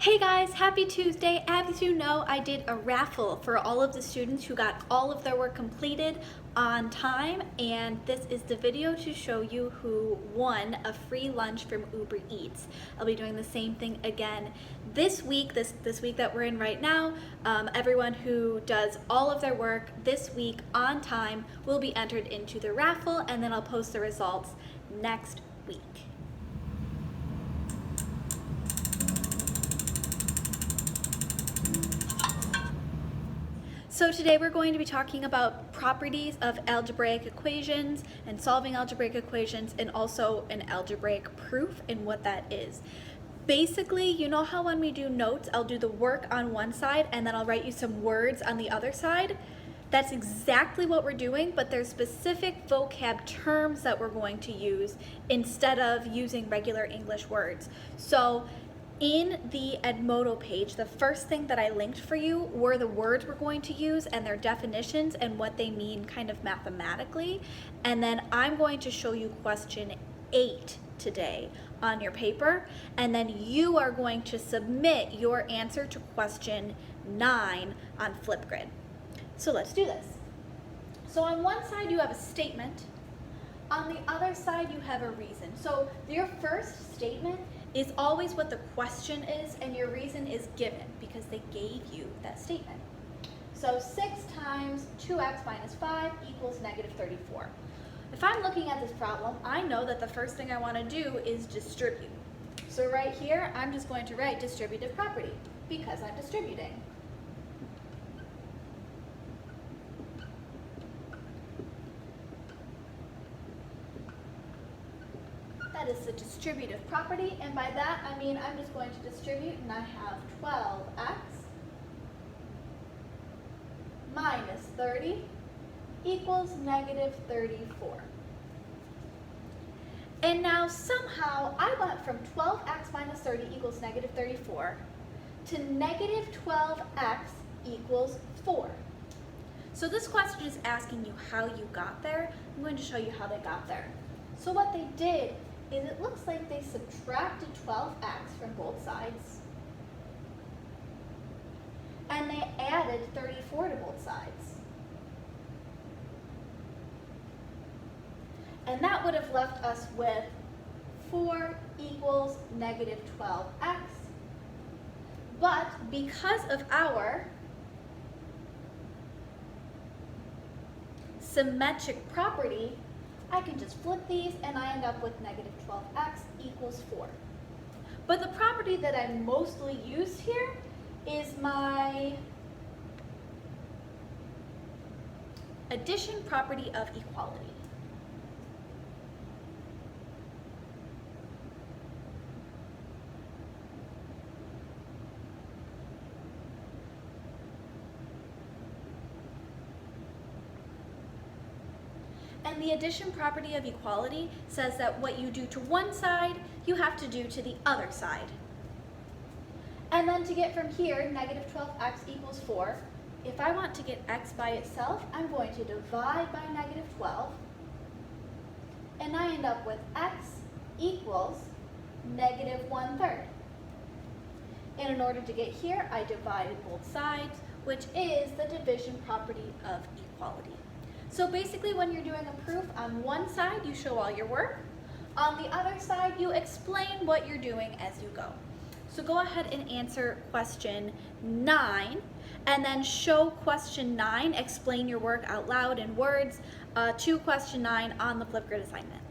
Hey guys, happy Tuesday. As you know, I did a raffle for all of the students who got all of their work completed on time, and this is the video to show you who won a free lunch from Uber Eats. I'll be doing the same thing again this week, this week that we're in right now. Everyone who does all of their work this week on time will be entered into the raffle, and then I'll post the results next week. So today we're going to be talking about properties of algebraic equations and solving algebraic equations, and also an algebraic proof and what that is. Basically, you know how when we do notes, I'll do the work on one side and then I'll write you some words on the other side? That's exactly what we're doing, but there's specific vocab terms that we're going to use instead of using regular English words. So in the Edmodo page, the first thing that I linked for you were the words we're going to use and their definitions and what they mean kind of mathematically. And then I'm going to show you question 8 today on your paper, and then you are going to submit your answer to question 9 on Flipgrid. So let's do this. So on one side you have a statement, on the other side you have a reason. So your first statement is always what the question is, and your reason is given because they gave you that statement. So 6 times 2x minus 5 equals negative 34. If I'm looking at this problem, I know that the first thing I want to do is distribute. So right here, I'm just going to write distributive property because I'm distributing. That is the distributive property, and by that I mean I'm just going to distribute, and I have 12x minus 30 equals negative 34. And now somehow I went from 12x minus 30 equals negative 34 to negative 12x equals 4. So this question is asking you how you got there. I'm going to show you how they got there. So what they did is it looks like they subtracted 12x from both sides, and they added 34 to both sides. And that would have left us with 4 equals negative 12x. But because of our symmetric property, I can just flip these and I end up with negative 12x equals 4. But the property that I mostly use here is my addition property of equality. And the addition property of equality says that what you do to one side, you have to do to the other side. And then to get from here, negative 12x equals 4, if I want to get x by itself, I'm going to divide by negative 12, and I end up with x equals negative 1/3. And in order to get here, I divided both sides, which is the division property of equality. So basically when you're doing a proof, on one side you show all your work, on the other side you explain what you're doing as you go. So go ahead and answer question 9, and then show question 9, explain your work out loud in words to question 9 on the Flipgrid assignment.